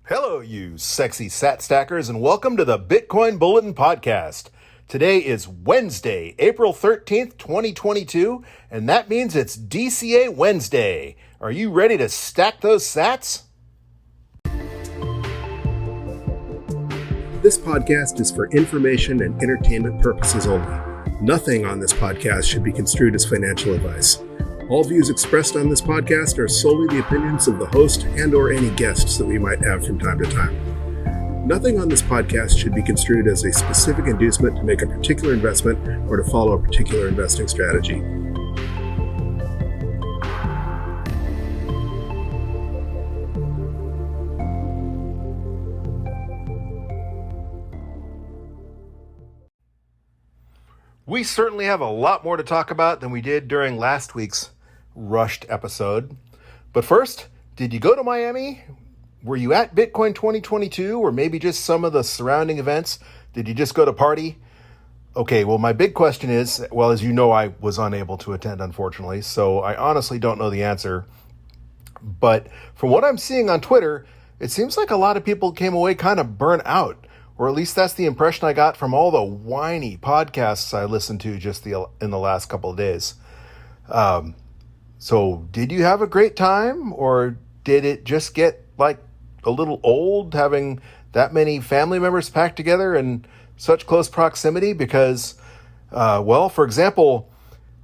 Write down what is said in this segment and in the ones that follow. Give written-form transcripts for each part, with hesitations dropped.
Hello, you sexy sat stackers, and welcome to the Bitcoin Bulletin podcast. Today is Wednesday, April 13th, 2022, and that means it's DCA Wednesday. Are you ready to stack those sats? This podcast is for information and entertainment purposes only. Nothing on this podcast should be construed as financial advice. All views expressed on this podcast are solely the opinions of the host and/or any guests that we might have from time to time. Nothing on this podcast should be construed as a specific inducement to make a particular investment or to follow a particular investing strategy. We certainly have a lot more to talk about than we did during last week's rushed episode. But first, did you go to Miami? Were you at Bitcoin 2022 or maybe just some of the surrounding events? Did you just go to party? Okay, well, my big question is, well, as you know, I was unable to attend, unfortunately, so I honestly don't know the answer. But from what I'm seeing on Twitter, it seems like a lot of people came away kind of burnt out, or at least that's the impression I got from all the whiny podcasts I listened to just in the last couple of days. So did you have a great time, or did it just get like a little old having that many family members packed together in such close proximity? Because, for example,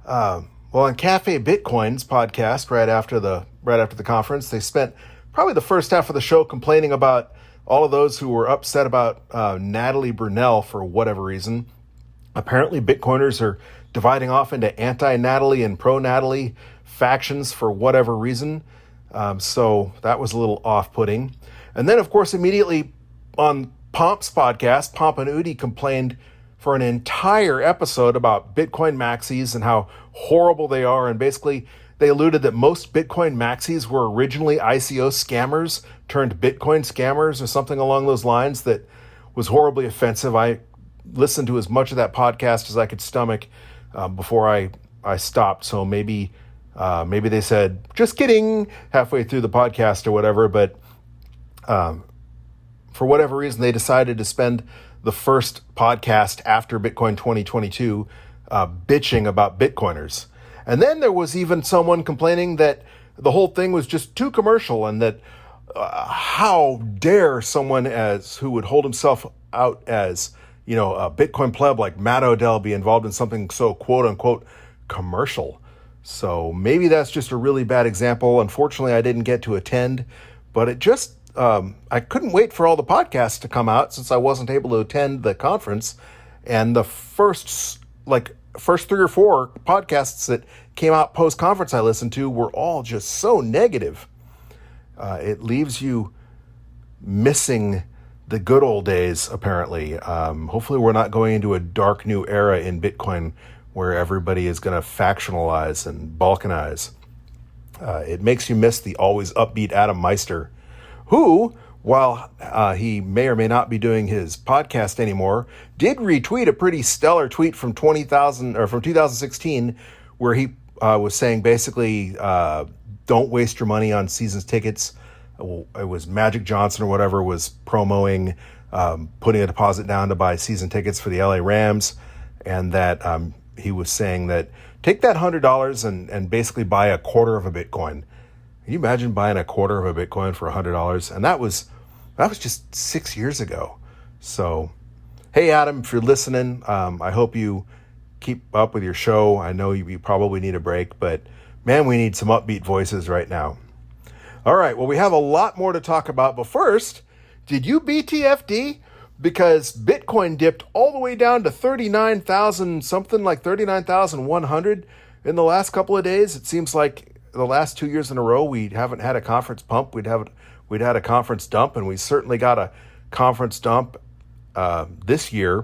on Cafe Bitcoin's podcast right after the conference, they spent probably the first half of the show complaining about all of those who were upset about Natalie Brunell for whatever reason. Apparently, Bitcoiners are dividing off into anti-Natalie and pro-Natalie factions for whatever reason. So that was a little off-putting. And then, of course, immediately on Pomp's podcast, Pomp and Udi complained for an entire episode about Bitcoin maxis and how horrible they are. And basically, they alluded that most Bitcoin maxis were originally ICO scammers turned Bitcoin scammers or something along those lines that was horribly offensive. I listened to as much of that podcast as I could stomach before I stopped. So maybe they said, just kidding, halfway through the podcast or whatever. But for whatever reason, they decided to spend the first podcast after Bitcoin 2022 bitching about Bitcoiners. And then there was even someone complaining that the whole thing was just too commercial, and that how dare someone who would hold himself out as, a Bitcoin pleb like Matt Odell be involved in something so quote unquote commercial. So maybe that's just a really bad example. Unfortunately, I didn't get to attend, but it just, I couldn't wait for all the podcasts to come out since I wasn't able to attend the conference. And the first 3 or 4 podcasts that came out post-conference I listened to were all just so negative. It leaves you missing the good old days, apparently. Hopefully we're not going into a dark new era in Bitcoin where everybody is going to factionalize and balkanize. It makes you miss the always upbeat Adam Meister, who, while he may or may not be doing his podcast anymore, did retweet a pretty stellar tweet from 2016, where he was saying basically, don't waste your money on seasons tickets. It was Magic Johnson or whatever was promoting putting a deposit down to buy season tickets for the LA Rams, and that he was saying that take that $100 and basically buy a quarter of a Bitcoin. Can you imagine buying a quarter of a Bitcoin for $100? And that was just 6 years ago. So, hey, Adam, if you're listening, I hope you keep up with your show. I know you probably need a break, but man, we need some upbeat voices right now. All right, well, we have a lot more to talk about, but first, did you BTFD? Because Bitcoin dipped all the way down to 39,000, something like 39,100 in the last couple of days. It seems like the last 2 years in a row, we haven't had a conference pump. We'd had a conference dump, and we certainly got a conference dump this year.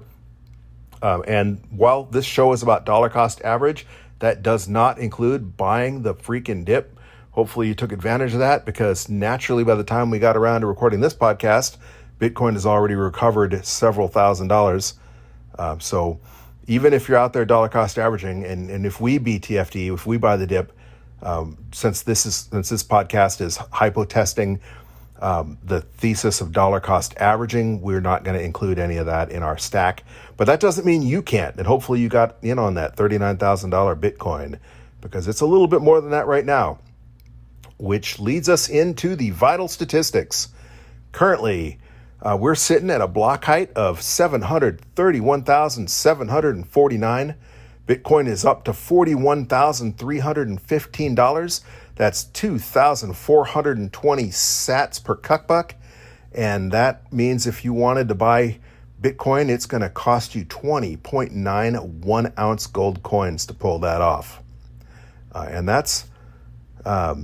And while this show is about dollar cost average, that does not include buying the freaking dip. Hopefully you took advantage of that, because naturally by the time we got around to recording this podcast, Bitcoin has already recovered several $1,000s. So even if you're out there dollar cost averaging, and if we BTFD, if we buy the dip, since this podcast is hypo testing The thesis of dollar cost averaging, we're not going to include any of that in our stack, but that doesn't mean you can't. And hopefully you got in on that $39,000 Bitcoin, because it's a little bit more than that right now, which leads us into the vital statistics. Currently, we're sitting at a block height of 731,749. Bitcoin is up to $41,315. That's 2,420 sats per cuckbuck. And that means if you wanted to buy Bitcoin, it's going to cost you 20.9 1-ounce gold coins to pull that off. And that's a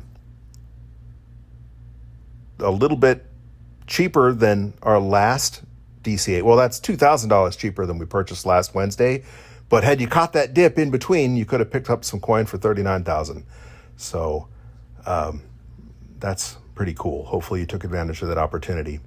little bit cheaper than our last DCA. Well, that's $2,000 cheaper than we purchased last Wednesday. But had you caught that dip in between, you could have picked up some coin for $39,000. So that's pretty cool. Hopefully you took advantage of that opportunity.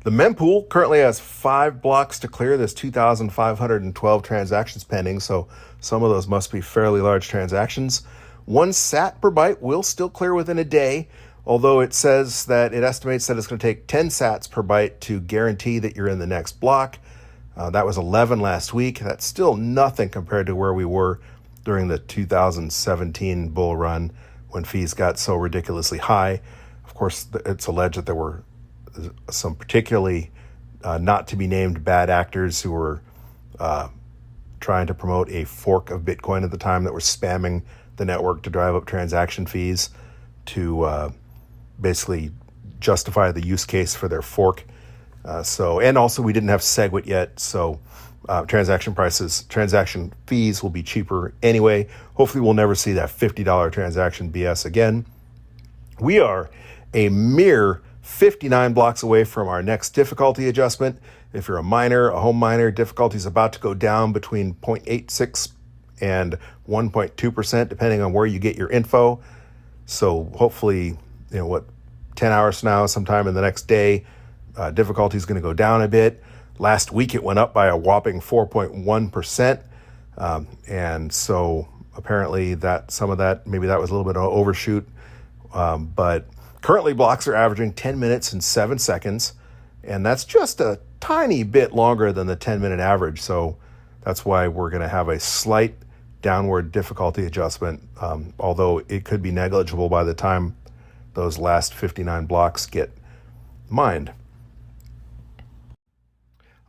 The mempool currently has 5 blocks to clear. There's 2,512 transactions pending, so some of those must be fairly large transactions. 1 sat per byte will still clear within a day, although it estimates that it's going to take 10 sats per byte to guarantee that you're in the next block. That was 11 last week. That's still nothing compared to where we were during the 2017 bull run when fees got so ridiculously high. Of course, it's alleged that there were some particularly not to be named bad actors who were trying to promote a fork of Bitcoin at the time that were spamming the network to drive up transaction fees to basically justify the use case for their fork. And also we didn't have SegWit yet, so transaction fees will be cheaper anyway. Hopefully we'll never see that $50 transaction BS again. We are a mere 59 blocks away from our next difficulty adjustment. If you're a miner, a home miner, difficulty is about to go down between 0.86 and 1.2%, depending on where you get your info. So hopefully, 10 hours from now, sometime in the next day, difficulty is going to go down a bit. Last week, it went up by a whopping 4.1%. And so apparently some of that, maybe that was a little bit of an overshoot. But currently blocks are averaging 10 minutes and 7 seconds. And that's just a tiny bit longer than the 10-minute average. So that's why we're going to have a slight downward difficulty adjustment, although it could be negligible by the time those last 59 blocks get mined.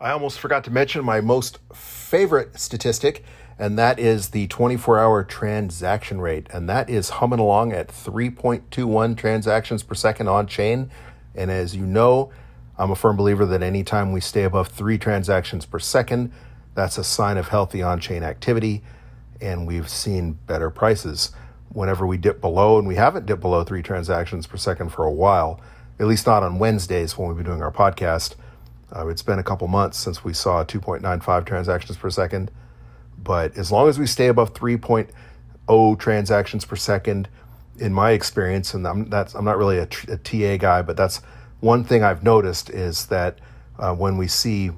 I almost forgot to mention my most favorite statistic, and that is the 24-hour transaction rate. And that is humming along at 3.21 transactions per second on chain. And as you know, I'm a firm believer that anytime we stay above 3 transactions per second, that's a sign of healthy on-chain activity, and we've seen better prices. Whenever we dip below, and we haven't dipped below 3 transactions per second for a while, at least not on Wednesdays when we've been doing our podcast. It's been a couple months since we saw 2.95 transactions per second. But as long as we stay above 3.0 transactions per second, in my experience, and I'm not really a TA guy, but that's one thing I've noticed is that when we see,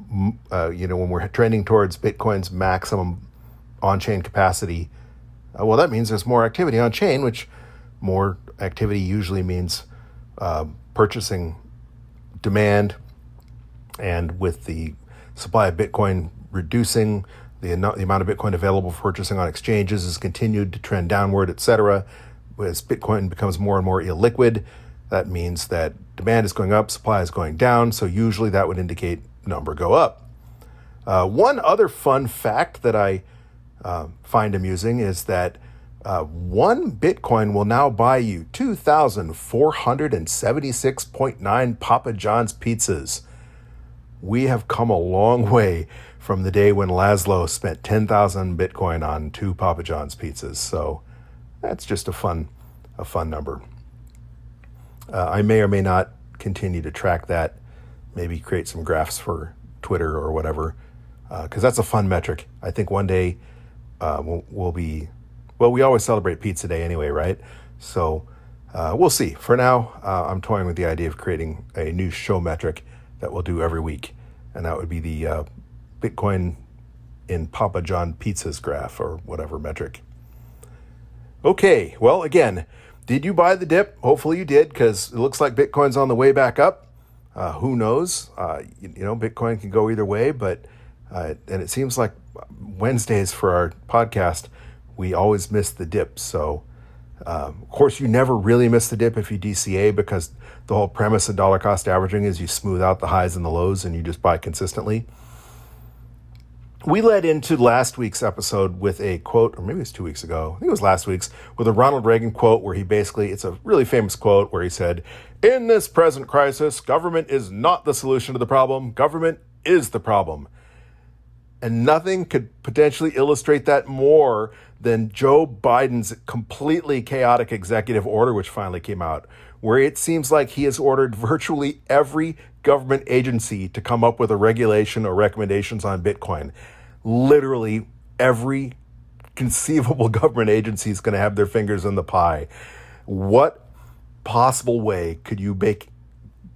when we're trending towards Bitcoin's maximum on-chain capacity, that means there's more activity on chain, which more activity usually means purchasing demand. And with the supply of Bitcoin reducing, the amount of Bitcoin available for purchasing on exchanges has continued to trend downward, etc. As Bitcoin becomes more and more illiquid, that means that demand is going up, supply is going down. So usually that would indicate number go up. One other fun fact that I find amusing is that 1 Bitcoin will now buy you 2,476.9 Papa John's pizzas. We have come a long way from the day when Laszlo spent 10,000 Bitcoin on 2 Papa John's pizzas. So that's just a fun number. I may or may not continue to track that, maybe create some graphs for Twitter or whatever, because that's a fun metric. I think one day we always celebrate Pizza Day anyway, right? So we'll see. For now, I'm toying with the idea of creating a new show metric that we'll do every week, and that would be the Bitcoin in Papa John pizzas graph or whatever metric. Okay, well, again, Did you buy the dip? Hopefully you did, because it looks like Bitcoin's on the way back up. Who knows? Bitcoin can go either way, but and it seems like Wednesdays for our podcast, we always miss the dip. So, of course, you never really miss the dip if you DCA, because the whole premise of dollar cost averaging is you smooth out the highs and the lows and you just buy consistently. We led into last week's episode with a quote, or maybe it was 2 weeks ago, I think it was last week's, with a Ronald Reagan quote where he basically, it's a really famous quote where he said, "In this present crisis, government is not the solution to the problem. Government is the problem." And nothing could potentially illustrate that more than Joe Biden's completely chaotic executive order, which finally came out, where it seems like he has ordered virtually every government agency to come up with a regulation or recommendations on Bitcoin. Literally every conceivable government agency is going to have their fingers in the pie. What possible way could you make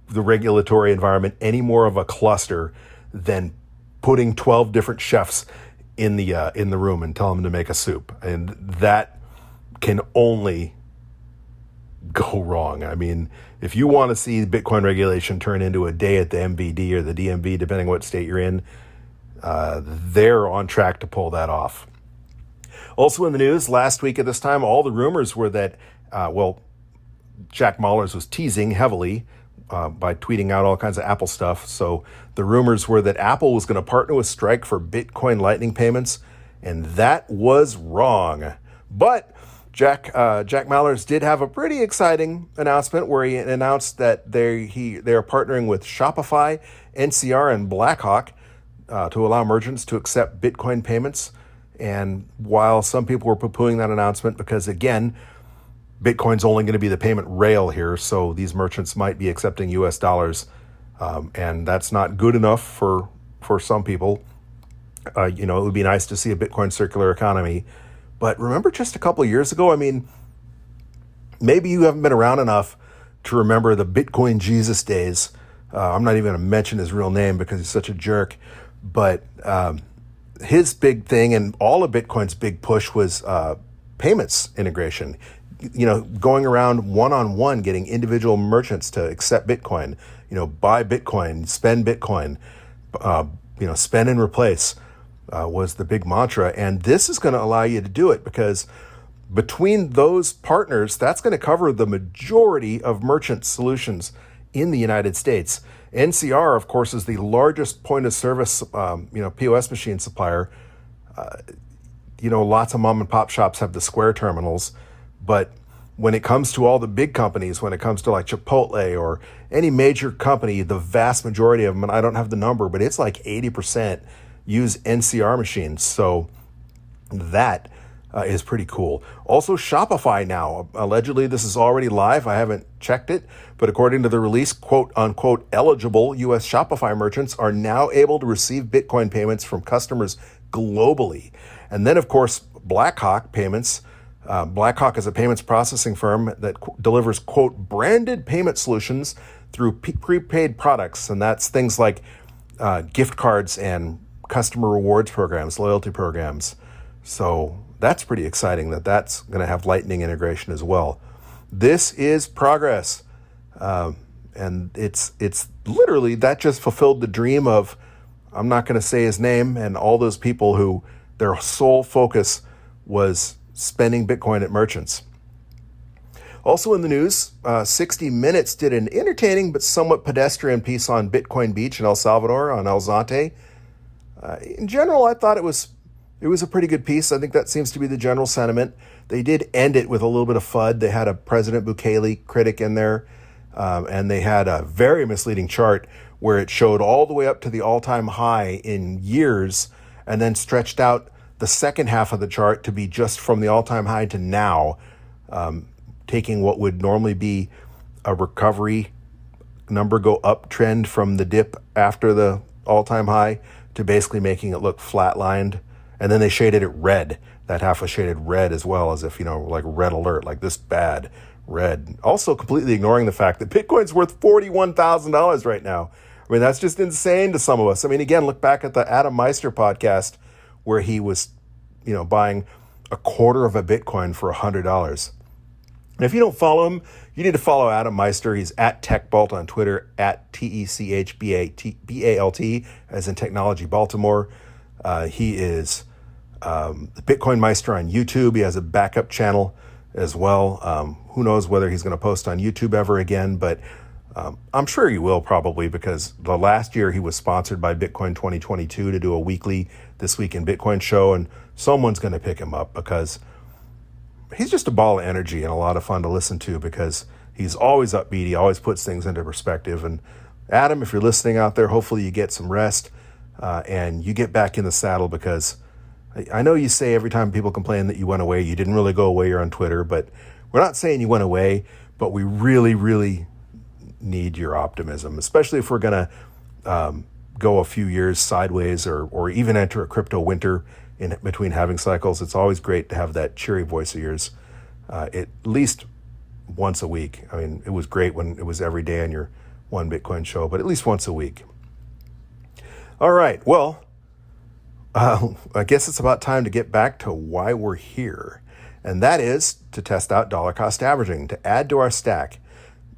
the regulatory environment any more of a cluster than putting 12 different chefs in the room and tell them to make a soup? And that can only go wrong. I mean, if you want to see Bitcoin regulation turn into a day at the MVD or the DMV, depending what state you're in, they're on track to pull that off. Also in the news, last week at this time, all the rumors were that, Jack Mallers was teasing heavily by tweeting out all kinds of Apple stuff. So the rumors were that Apple was going to partner with Strike for Bitcoin Lightning payments, and that was wrong. But Jack Mallers did have a pretty exciting announcement where he announced that they're partnering with Shopify, NCR, and Blackhawk to allow merchants to accept Bitcoin payments. And while some people were poo-pooing that announcement because, again, Bitcoin's only going to be the payment rail here, so these merchants might be accepting US dollars, and that's not good enough for some people. It would be nice to see a Bitcoin circular economy. But remember just a couple of years ago, I mean, maybe you haven't been around enough to remember the Bitcoin Jesus days. I'm not even going to mention his real name because he's such a jerk. But his big thing and all of Bitcoin's big push was payments integration. Going around one-on-one, getting individual merchants to accept Bitcoin, buy Bitcoin, spend Bitcoin, spend and replace. Was the big mantra. And this is going to allow you to do it because between those partners, that's going to cover the majority of merchant solutions in the United States. NCR, of course, is the largest point of service, POS machine supplier. Lots of mom and pop shops have the Square terminals, but when it comes to all the big companies, when it comes to like Chipotle or any major company, the vast majority of them, and I don't have the number, but it's like 80%, use NCR machines. So that is pretty cool. Also, Shopify now, allegedly this is already live. I haven't checked it, but according to the release, quote unquote, eligible US Shopify merchants are now able to receive Bitcoin payments from customers globally. And then, of course, Blackhawk payments. Blackhawk is a payments processing firm that delivers, quote, branded payment solutions through prepaid products. And that's things like gift cards and customer rewards programs, loyalty programs. So that's pretty exciting that's going to have Lightning integration as well. This is progress. And it's literally, that just fulfilled the dream of, I'm not going to say his name, and all those people who their sole focus was spending Bitcoin at merchants. Also in the news, 60 Minutes did an entertaining but somewhat pedestrian piece on Bitcoin Beach in El Salvador on El Zante. In general, I thought it was a pretty good piece. I think that seems to be the general sentiment. They did end it with a little bit of FUD. They had a President Bukele critic in there, and they had a very misleading chart where it showed all the way up to the all-time high in years and then stretched out the second half of the chart to be just from the all-time high to now, taking what would normally be a recovery number go up from the dip after the all-time high to basically making it look flatlined. And then they shaded it red. That half was shaded red as well, as if, like red alert, like this bad red. Also completely ignoring the fact that Bitcoin's worth $41,000 right now. I mean, that's just insane to some of us. I mean, again, look back at the Adam Meister podcast where he was, buying a quarter of a Bitcoin for $100. And if you don't follow him, you need to follow Adam Meister. He's at TechBalt on Twitter, at TechBalt, as in Technology Baltimore. He is the Bitcoin Meister on YouTube. He has a backup channel as well. Who knows whether he's going to post on YouTube ever again, but I'm sure he will probably, because the last year he was sponsored by Bitcoin 2022 to do a weekly This Week in Bitcoin show, and someone's going to pick him up because he's just a ball of energy and a lot of fun to listen to, because he's always upbeat. He always puts things into perspective. And Adam, if you're listening out there, hopefully you get some rest and you get back in the saddle, because I know you say every time people complain that you went away, you didn't really go away, you're on Twitter, but we're not saying you went away, but we really, really need your optimism, especially if we're going to go a few years sideways or even enter a crypto winter in between halving cycles. It's always great to have that cheery voice of yours at least once a week. I mean, it was great when it was every day on your One Bitcoin show, but at least once a week. All right, well, I guess it's about time to get back to why we're here, and that is to test out dollar cost averaging, to add to our stack.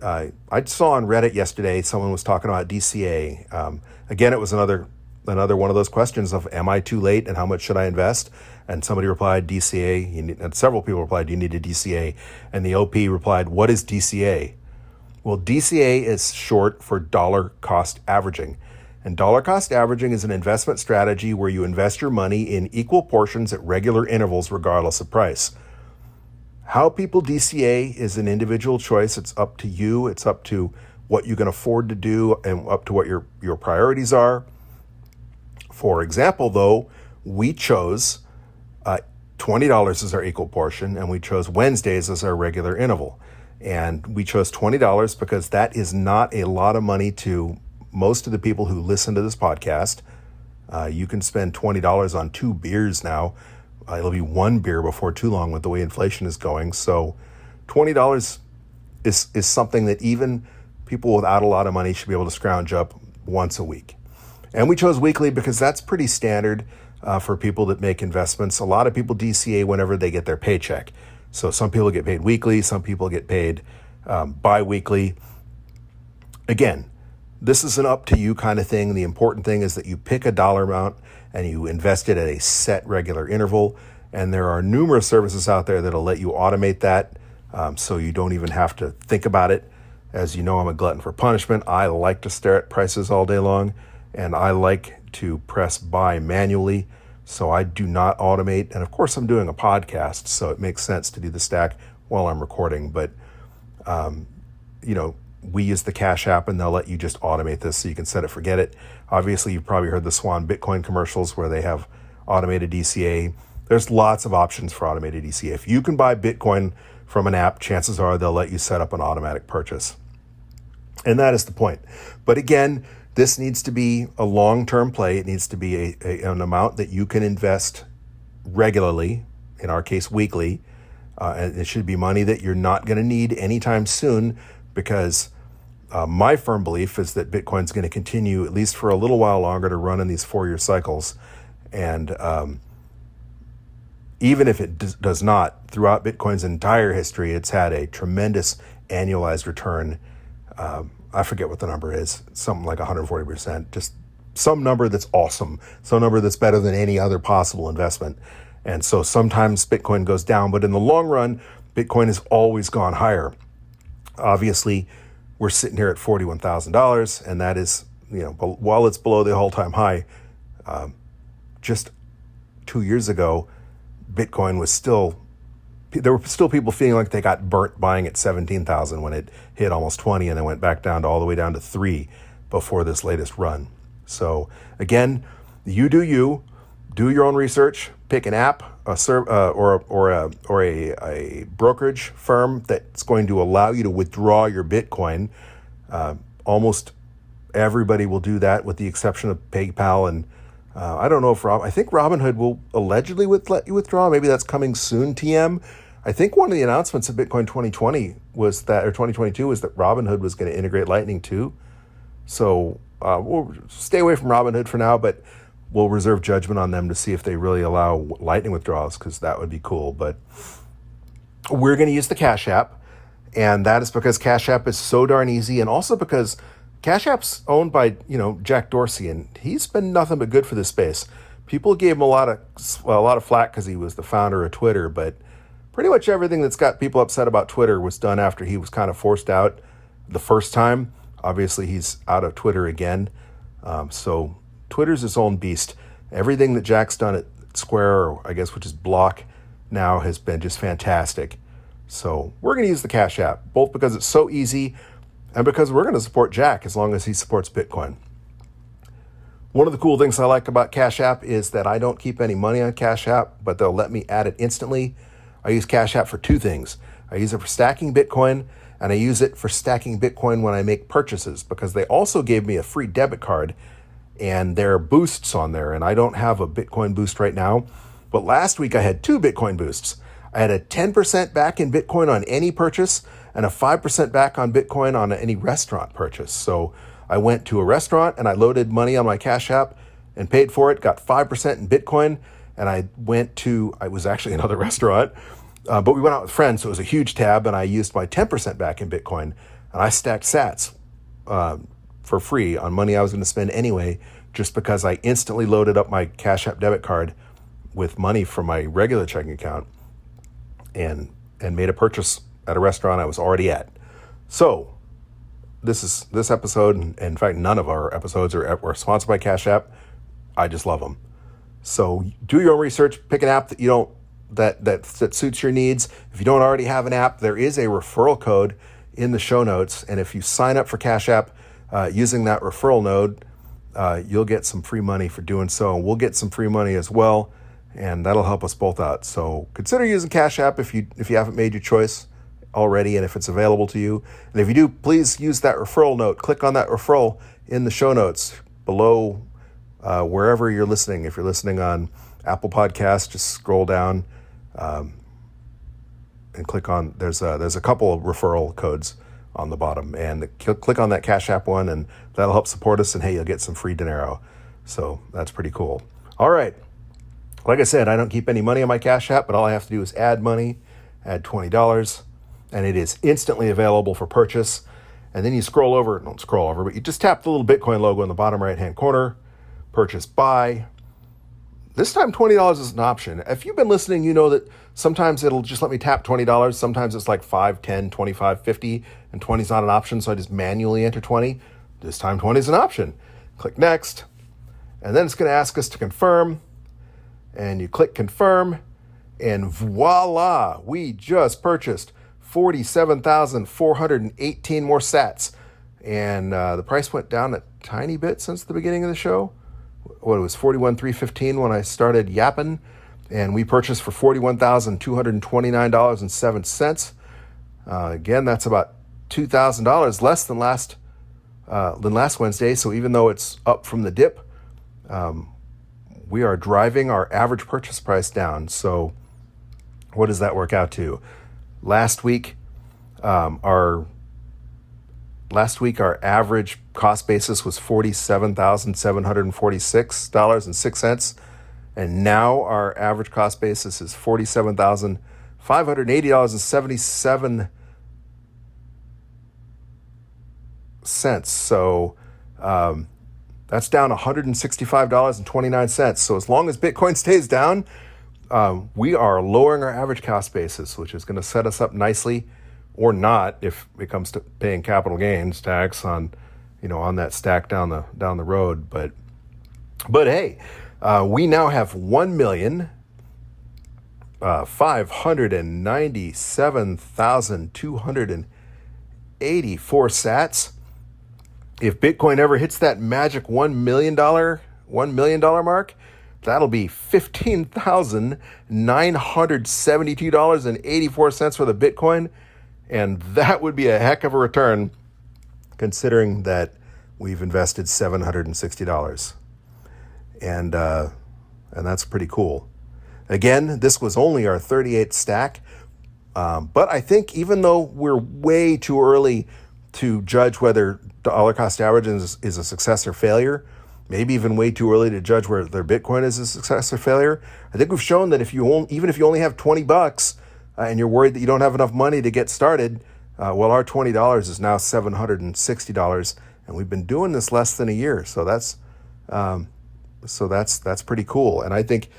I saw on Reddit yesterday someone was talking about DCA. Again, it was another one of those questions of, am I too late and how much should I invest? And somebody replied, DCA, and several people replied, you need a DCA. And the OP replied, what is DCA? Well, DCA is short for dollar cost averaging. And dollar cost averaging is an investment strategy where you invest your money in equal portions at regular intervals, regardless of price. How people DCA is an individual choice. It's up to you. It's up to what you can afford to do and up to what your priorities are. For example, though, we chose $20 as our equal portion, and we chose Wednesdays as our regular interval. And we chose $20 because that is not a lot of money to most of the people who listen to this podcast. You can spend $20 on 2 beers now. It'll be 1 beer before too long with the way inflation is going. So $20 is something that even people without a lot of money should be able to scrounge up once a week. And we chose weekly because that's pretty standard for people that make investments. A lot of people DCA whenever they get their paycheck. So some people get paid weekly, some people get paid bi-weekly. Again, this is an up to you kind of thing. The important thing is that you pick a dollar amount and you invest it at a set regular interval. And there are numerous services out there that'll let you automate that, so you don't even have to think about it. As you know, I'm a glutton for punishment. I like to stare at prices all day long, and I like to press buy manually, so I do not automate. And of course, I'm doing a podcast, so it makes sense to do the stack while I'm recording. But, we use the Cash App, and they'll let you just automate this so you can set it, forget it. Obviously, you've probably heard the Swan Bitcoin commercials where they have automated DCA. There's lots of options for automated DCA. If you can buy Bitcoin from an app, chances are they'll let you set up an automatic purchase. And that is the point. But again, this needs to be a long-term play. It needs to be an amount that you can invest regularly, in our case, weekly. And it should be money that you're not going to need anytime soon, because my firm belief is that Bitcoin's going to continue, at least for a little while longer, to run in these 4-year cycles. And even if it does not, throughout Bitcoin's entire history, it's had a tremendous annualized return. I forget what the number is, something like 140%, just some number that's awesome, some number that's better than any other possible investment. And so sometimes Bitcoin goes down, but in the long run, Bitcoin has always gone higher. Obviously, we're sitting here at $41,000, and that is, while it's below the all-time high, just 2 years ago, Bitcoin was there were still people feeling like they got burnt buying at 17,000 when it hit almost 20, and then went back down to all the way down to 3 before this latest run. So again, you do your own research, pick an app, a brokerage firm that's going to allow you to withdraw your Bitcoin. Almost everybody will do that, with the exception of PayPal. And I don't know if I think Robinhood will allegedly let you withdraw. Maybe that's coming soon, TM. I think one of the announcements of Bitcoin 2020 was that, or 2022, was that Robinhood was going to integrate Lightning too. So we'll stay away from Robinhood for now, but we'll reserve judgment on them to see if they really allow Lightning withdrawals, because that would be cool. But we're going to use the Cash App. And that is because Cash App is so darn easy, and also because Cash App's owned by, Jack Dorsey, and he's been nothing but good for this space. People gave him a lot of flack because he was the founder of Twitter, but pretty much everything that's got people upset about Twitter was done after he was kind of forced out the first time. Obviously, he's out of Twitter again. So Twitter's its own beast. Everything that Jack's done at Square, or I guess which is Block now, has been just fantastic. So we're going to use the Cash App, both because it's so easy and because we're going to support Jack as long as he supports Bitcoin. One of the cool things I like about Cash App is that I don't keep any money on Cash App, but they'll let me add it instantly. I use Cash App for two things. I use it for stacking Bitcoin, and I use it for stacking Bitcoin when I make purchases, because they also gave me a free debit card, and there are boosts on there, and I don't have a Bitcoin boost right now. But last week I had two Bitcoin boosts. I had a 10% back in Bitcoin on any purchase and a 5% back on Bitcoin on any restaurant purchase. So I went to a restaurant and I loaded money on my Cash App and paid for it, got 5% in Bitcoin, and I was actually another restaurant, but we went out with friends, so it was a huge tab, and I used my 10% back in Bitcoin, and I stacked sats for free on money I was going to spend anyway, just because I instantly loaded up my Cash App debit card with money from my regular checking account and made a purchase at a restaurant I was already at. So this episode, and in fact, none of our episodes are sponsored by Cash App. I just love them. So do your own research, pick an app that suits your needs. If you don't already have an app, there is a referral code in the show notes. And if you sign up for Cash App using that referral node, you'll get some free money for doing so. And we'll get some free money as well. And that'll help us both out. So consider using Cash App if you haven't made your choice already, and if it's available to you. And if you do, please use that referral note. Click on that referral in the show notes below wherever you're listening. If you're listening on Apple Podcasts, just scroll down and click on, there's a couple of referral codes on the bottom, and click on that Cash App one, and that'll help support us, and hey, you'll get some free dinero. So that's pretty cool. All right. Like I said, I don't keep any money on my Cash App, but all I have to do is add money, add $20, and it is instantly available for purchase. And then you but you just tap the little Bitcoin logo in the bottom right-hand corner, purchase buy. This time, $20 is an option. If you've been listening, you know that sometimes it'll just let me tap $20. Sometimes it's like 5, 10, 25, 50, and 20 is not an option, so I just manually enter 20. This time, 20 is an option. Click next, and then it's going to ask us to confirm. And you click confirm, and voila, we just purchased 47,418 more sats. And the price went down a tiny bit since the beginning of the show. It was 41,315 when I started yapping, and we purchased for $41,229.07. Again, that's about $2,000 less than last Wednesday. So even though it's up from the dip, we are driving our average purchase price down. So what does that work out to? Last week, our average cost basis was $47,746.06. And now our average cost basis is $47,580.77. So that's down $165.29. So as long as Bitcoin stays down, we are lowering our average cost basis, which is going to set us up nicely, or not if it comes to paying capital gains tax on that stack down the road. But hey, we now have 1,597,284 sats. If Bitcoin ever hits that magic $1 million mark, that'll be $15,972.84 for the Bitcoin. And that would be a heck of a return, considering that we've invested $760. And that's pretty cool. Again, this was only our 38th stack. But I think even though we're way too early to judge whether dollar cost averaging is a success or failure, maybe even way too early to judge whether Bitcoin is a success or failure, I think we've shown that even if you only have $20 and you're worried that you don't have enough money to get started, Well, our $20 is now $760, and we've been doing this less than a year. So that's pretty cool. And I think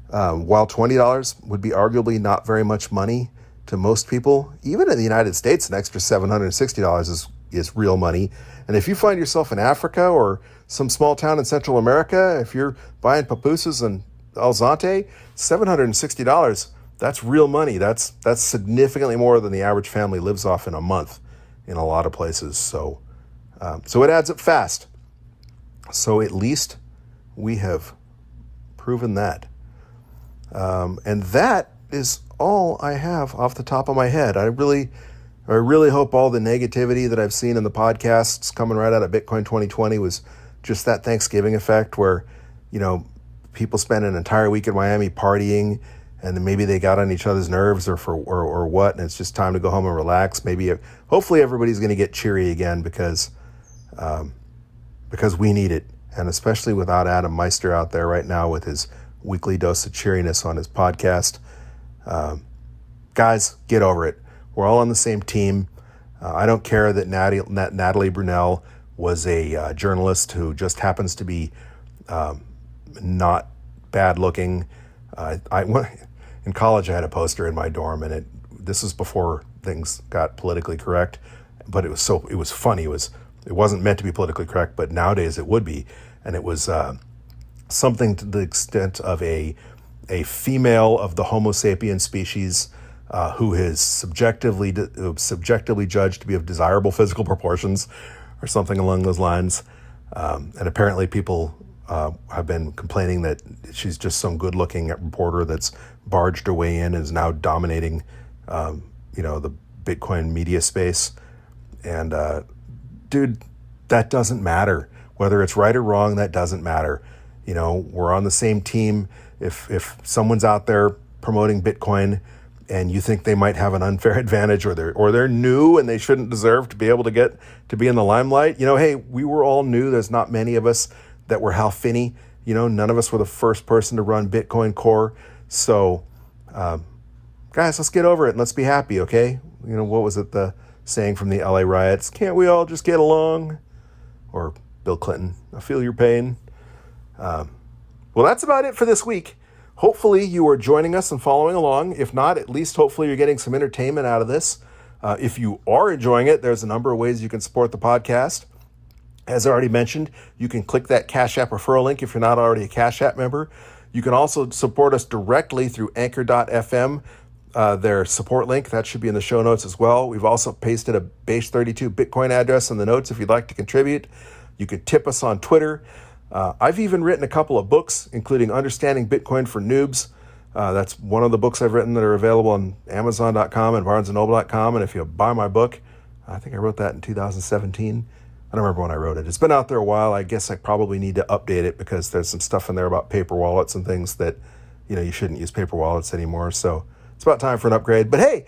while $20 would be arguably not very much money to most people, even in the United States, an extra $760 is real money. And if you find yourself in Africa or some small town in Central America, if you're buying pupusas and Alzante, $760, that's real money. That's significantly more than the average family lives off in a month in a lot of places. So it adds up fast. So at least we have proven that. And that is all I have off the top of my head. I really hope all the negativity that I've seen in the podcasts coming right out of Bitcoin 2020 was just that Thanksgiving effect where, people spend an entire week in Miami partying, and then maybe they got on each other's nerves or what, and it's just time to go home and relax. Hopefully everybody's going to get cheery again because we need it. And especially without Adam Meister out there right now with his weekly dose of cheeriness on his podcast. Guys, get over it. We're all on the same team. I don't care that Natalie Brunell was a journalist who just happens to be not bad looking. In college, I had a poster in my dorm, and this was before things got politically correct, but it was funny. It wasn't meant to be politically correct, but nowadays it would be. And it was something to the extent of a female of the Homo sapien species who is subjectively judged to be of desirable physical proportions or something along those lines. And apparently people have been complaining that she's just some good-looking reporter that's barged her way in and is now dominating, the Bitcoin media space. And dude, that doesn't matter. Whether it's right or wrong, that doesn't matter. We're on the same team. If someone's out there promoting Bitcoin and you think they might have an unfair advantage or they're new and they shouldn't deserve to be able to get to be in the limelight, hey, we were all new. There's not many of us that were Hal Finney. None of us were the first person to run Bitcoin Core. So, guys, let's get over it and let's be happy, okay? What was it, the saying from the LA riots? Can't we all just get along? Or Bill Clinton, I feel your pain. Well, that's about it for this week. Hopefully you are joining us and following along. If not, at least hopefully you're getting some entertainment out of this. If you are enjoying it, there's a number of ways you can support the podcast. As I already mentioned, you can click that Cash App referral link if you're not already a Cash App member. You can also support us directly through anchor.fm, their support link. That should be in the show notes as well. We've also pasted a base 32 Bitcoin address in the notes if you'd like to contribute. You can tip us on Twitter. I've even written a couple of books, including Understanding Bitcoin for Noobs. That's one of the books I've written that are available on Amazon.com and BarnesandNoble.com. And if you buy my book, I think I wrote that in 2017. I don't remember when I wrote it. It's been out there a while. I guess I probably need to update it because there's some stuff in there about paper wallets and things that, you shouldn't use paper wallets anymore. So it's about time for an upgrade. But hey,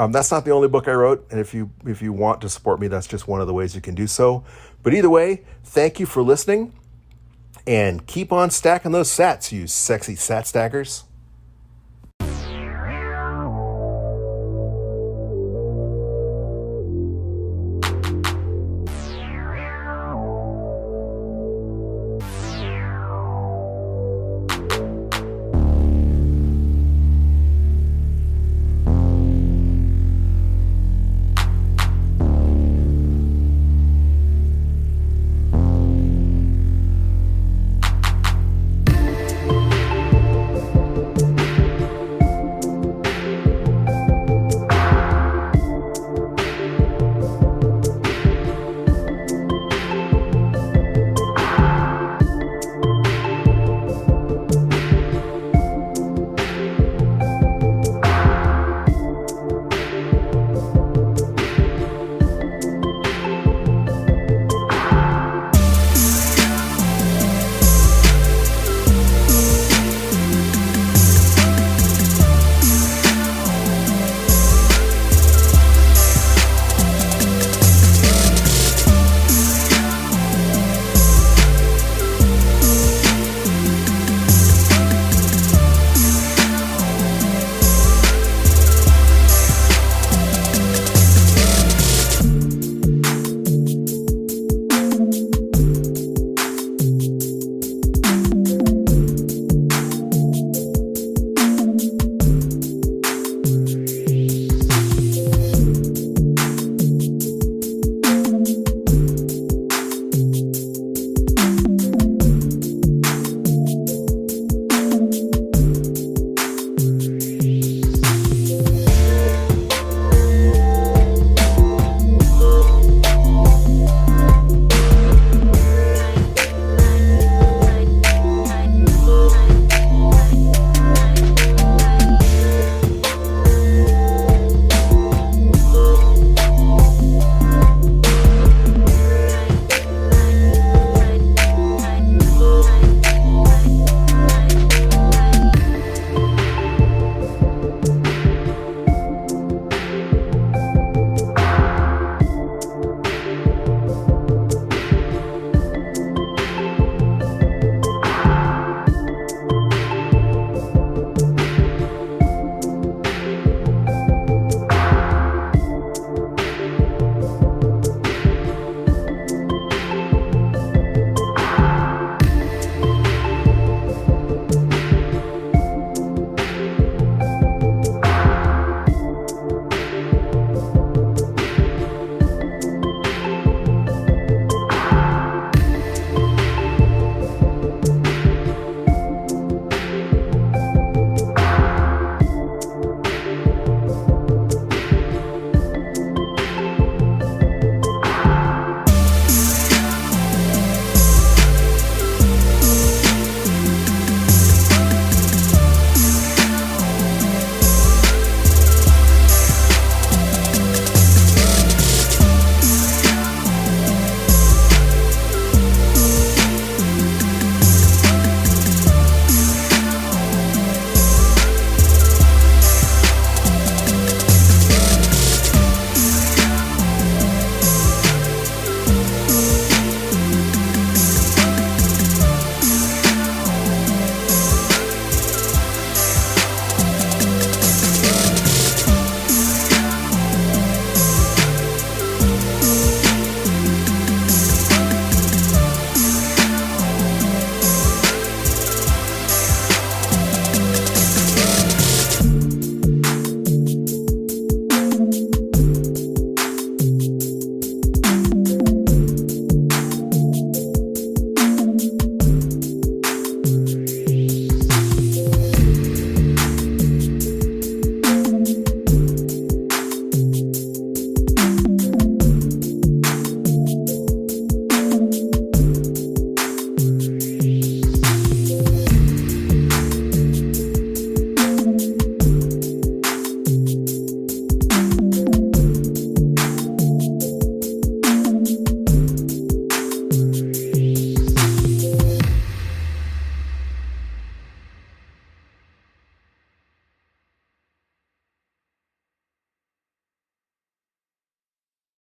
that's not the only book I wrote. And if you want to support me, that's just one of the ways you can do so. But either way, thank you for listening. And keep on stacking those sats, you sexy sat stackers.